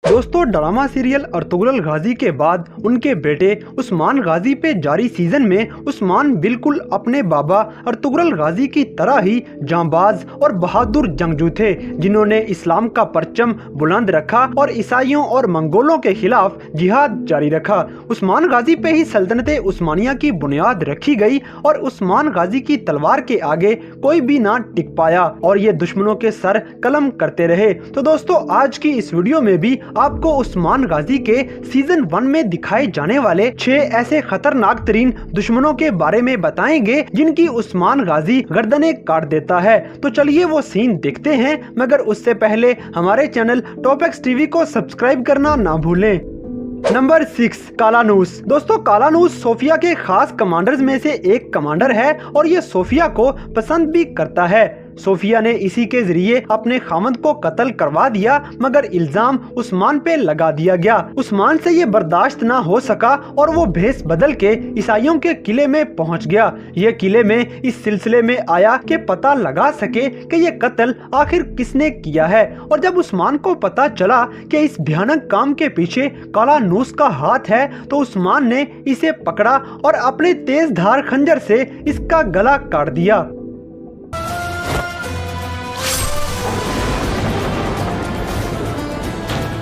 दोस्तों, drama serial Ertugrul गाजी के बाद उनके बेटे उस्मान गाजी पे जारी सीजन में उस्मान बिल्कुल अपने बाबा अर्तुगरुल गाजी की तरह ही जांबाज और बहादुर जंगजू थे, जिन्होंने इस्लाम का परचम बुलंद रखा और ईसाइयों और मंगोलों के खिलाफ जिहाद जारी रखा। उस्मान गाजी पे ही सल्तनत उस्मानिया की बुनियाद रखी गई और उस्मान गाजी की तलवार के आगे कोई भी ना टिक पाया और ये दुश्मनों के सर कलम करते रहे। तो दोस्तों, आज की इस वीडियो में भी आपको उस्मान गाजी के सीजन 1 में दिखाए जाने वाले 6 ऐसे खतरनाक तरीन दुश्मनों के बारे में बताएंगे जिनकी उस्मान गाजी गर्दनें काट देता है। तो चलिए वो सीन देखते हैं, मगर उससे पहले हमारे चैनल टॉप एक्स टीवी को सब्सक्राइब करना ना भूलें। नंबर 6, कालानूस। दोस्तों, कालानूस सोफिया के खास कमांडर्स में से एक कमांडर है और ये सोफिया को पसंद भी करता है। सोफिया ने इसी के जरिए अपने खामद को कत्ल करवा दिया, मगर इल्जाम उस्मान पे लगा दिया गया। उस्मान से ये बर्दाश्त ना हो सका और वो भेस बदल के ईसाइयों के किले में पहुंच गया। ये किले में इस सिलसिले में आया कि पता लगा सके कि ये कत्ल आखिर किसने किया है। और जब उस्मान को पता चला कि इस भयानक काम के पीछे कालानूस का हाथ है, तो उस्मान ने इसे पकड़ा और अपने तेज धार खंजर से इसका गला काट दिया।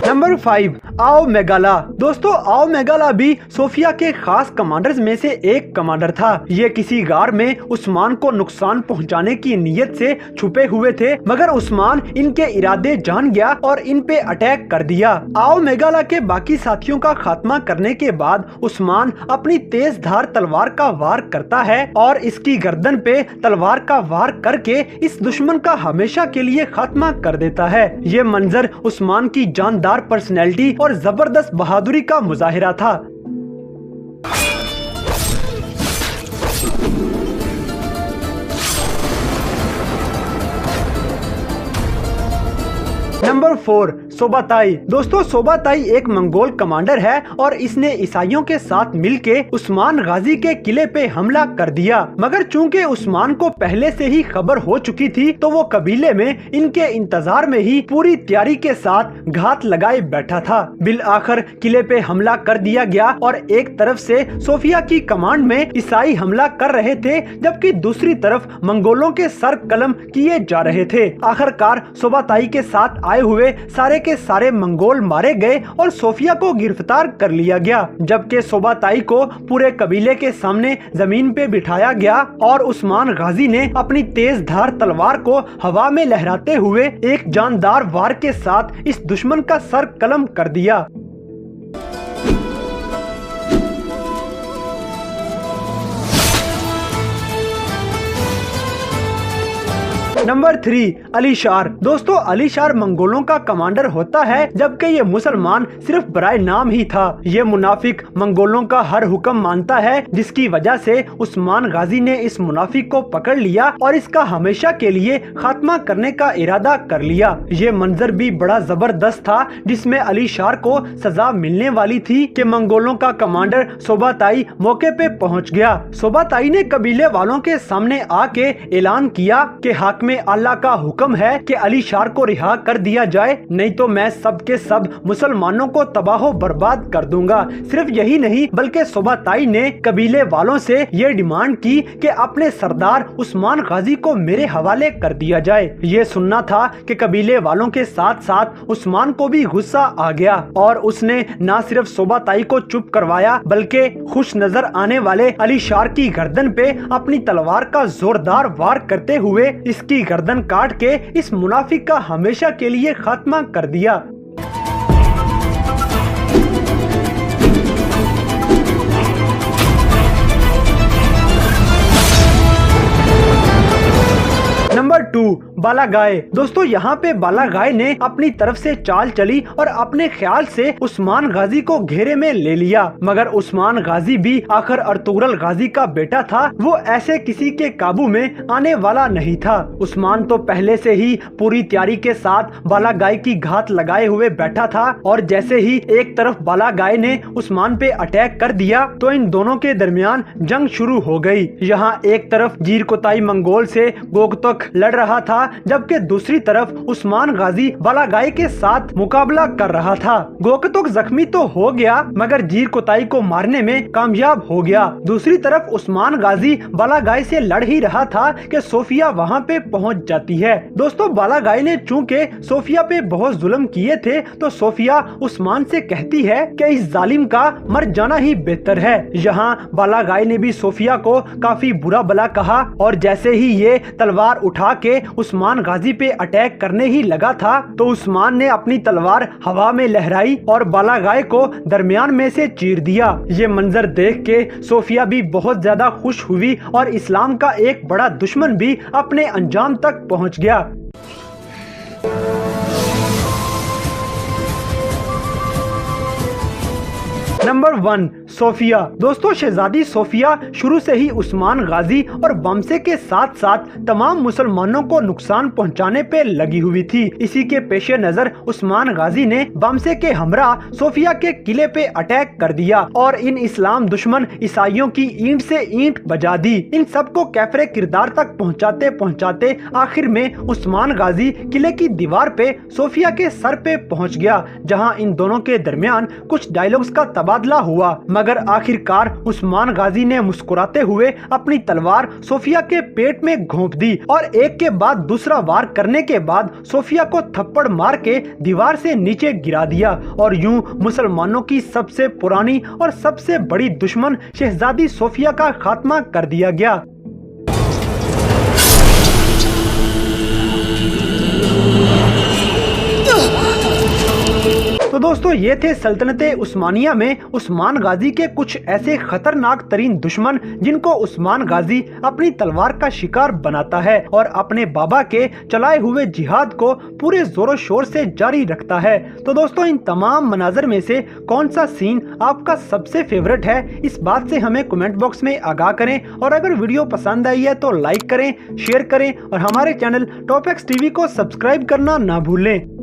नंबर 5, आओ मेगाला। दोस्तों, आओ मेगाला भी सोफिया के खास कमांडर्स में से एक कमांडर था। ये किसी गार में उस्मान को नुकसान पहुंचाने की नीयत से छुपे हुए थे, मगर उस्मान इनके इरादे जान गया और इन पे अटैक कर दिया। आओ मेगाला के बाकी साथियों का खात्मा करने के बाद उस्मान अपनी तेज धार तलवार का वार करता है और इसकी गर्दन पे तलवार का वार करके इस दुश्मन का हमेशा के लिए खात्मा कर देता है। ये मंजर उस्मान की जानदार पर्सनैलिटी और जबरदस्त बहादुरी का मुजाहिरा था। नंबर 4, सोबाताई। दोस्तों, सोबाताई एक मंगोल कमांडर है और इसने ईसाइयों के साथ मिलके उस्मान गाजी के किले पे हमला कर दिया, मगर चूंकि उस्मान को पहले से ही खबर हो चुकी थी, तो वो कबीले में इनके इंतजार में ही पूरी तैयारी के साथ घात लगाए बैठा था। बिल आखिर किले पे हमला कर दिया गया और एक तरफ से सोफिया की कमांड में ईसाई हमला कर रहे थे, जबकि दूसरी तरफ मंगोलों के सर कलम किए जा रहे थे। आखिरकार सोबाताई के साथ आए हुए सारे के सारे मंगोल मारे गए और सोफिया को गिरफ्तार कर लिया गया, जबकि सोबाताई को पूरे कबीले के सामने जमीन पे बिठाया गया और उस्मान गाजी ने अपनी तेज धार तलवार को हवा में लहराते हुए एक जानदार वार के साथ इस दुश्मन का सर कलम कर दिया। नंबर 3, अलीशार। दोस्तों, अलीशार मंगोलों का कमांडर होता है, जबकि ये मुसलमान सिर्फ बराए नाम ही था। ये मुनाफिक मंगोलों का हर हुक्म मानता है, जिसकी वजह से उस्मान गाजी ने इस मुनाफिक को पकड़ लिया और इसका हमेशा के लिए खात्मा करने का इरादा कर लिया। ये मंजर भी बड़ा जबरदस्त था, जिसमें अलीशार को सजा मिलने वाली थी कि मंगोलों का कमांडर सोबाताई मौके पे पहुंच गया। सोबाताई ने कबीले वालों के सामने आके ऐलान किया कि हाकिम अल्लाह का हुक्म है कि अलीशार को रिहा कर दिया जाए, नहीं तो मैं सब के सब मुसलमानों को तबाह बर्बाद कर दूंगा। सिर्फ यही नहीं, बल्कि सोबाताई ने कबीले वालों से ये डिमांड की कि अपने सरदार उस्मान गाजी को मेरे हवाले कर दिया जाए। ये सुनना था कि कबीले वालों के साथ साथ उस्मान को भी गुस्सा आ गया और उसने न सिर्फ सोबाताई को चुप करवाया, बल्कि खुश नजर आने वाले अलीशार की गर्दन पे अपनी तलवार का जोरदार वार करते हुए इसकी गर्दन काट के इस मुनाफिक का हमेशा के लिए खात्मा कर दिया। नंबर 2, बालागाय। दोस्तों, यहाँ पे बालागाय ने अपनी तरफ से चाल चली और अपने ख्याल से उस्मान गाजी को घेरे में ले लिया, मगर उस्मान गाजी भी आखिर अर्तुगरुल गाजी का बेटा था। वो ऐसे किसी के काबू में आने वाला नहीं था। उस्मान तो पहले से ही पूरी तैयारी के साथ बालागाय की घात लगाए हुए बैठा था और जैसे ही एक तरफ बालागाय ने उस्मान पे अटैक कर दिया, तो इन दोनों के दरमियान जंग शुरू हो गई। यहाँ एक तरफ जीरकोताई मंगोल से गोगतोक खिलाफ लड़ रहा था, जबकि दूसरी तरफ उस्मान गाजी बालागाई के साथ मुकाबला कर रहा था। गोकतुक जख्मी तो हो गया मगर जीर कोताई को मारने में कामयाब हो गया। दूसरी तरफ उस्मान गाजी बालागाई से लड़ ही रहा था कि सोफिया वहां पे पहुंच जाती है। दोस्तों, बालागाई ने चूंकि सोफिया पे बहुत जुल्म किए थे तो सोफिया उस्मान से कहती है कि इस जालिम का मर जाना ही बेहतर है। यहाँ बालागाई ने भी सोफिया को काफी बुरा भला कहा और जैसे ही ये तलवार उठा के उस्मान गाजी पे अटैक करने ही लगा था तो उस्मान ने अपनी तलवार हवा में लहराई और बालागाई को दरमियान में से चीर दिया। ये मंजर देख के सोफिया भी बहुत ज्यादा खुश हुई और इस्लाम का एक बड़ा दुश्मन भी अपने अंजाम तक पहुंच गया। नंबर 1, सोफिया। दोस्तों, शहजादी सोफिया शुरू से ही उस्मान गाजी और बमसे के साथ साथ तमाम मुसलमानों को नुकसान पहुंचाने पे लगी हुई थी। इसी के पेश नजर उस्मान गाजी ने बमसे के हमरा सोफिया के किले पे अटैक कर दिया और इन इस्लाम दुश्मन ईसाइयों की ईंट से ईंट बजा दी। इन सबको कैफरे किरदार तक पहुंचाते पहुंचाते आखिर में उस्मान गाजी किले की दीवार पे सोफिया के सर पे पहुंच गया, जहां इन दोनों के दरमियान कुछ डायलॉग्स का तबादला हुआ मगर आखिरकार उस्मान गाजी ने मुस्कुराते हुए अपनी तलवार सोफिया के पेट में घोंप दी और एक के बाद दूसरा वार करने के बाद सोफिया को थप्पड़ मार के दीवार से नीचे गिरा दिया और यूं मुसलमानों की सबसे पुरानी और सबसे बड़ी दुश्मन शहजादी सोफिया का खात्मा कर दिया गया। तो दोस्तों, ये थे सल्तनते उस्मानिया में उस्मान गाजी के कुछ ऐसे खतरनाक तरीन दुश्मन जिनको उस्मान गाजी अपनी तलवार का शिकार बनाता है और अपने बाबा के चलाए हुए जिहाद को पूरे जोरों शोर से जारी रखता है। तो दोस्तों, इन तमाम मनाजर में से कौन सा सीन आपका सबसे फेवरेट है, इस बात से हमें कमेंट बॉक्स में आगाह करें और अगर वीडियो पसंद आई है तो लाइक करें, शेयर करें और हमारे चैनल टॉप एक्स टीवी को सब्सक्राइब करना ना भूलें।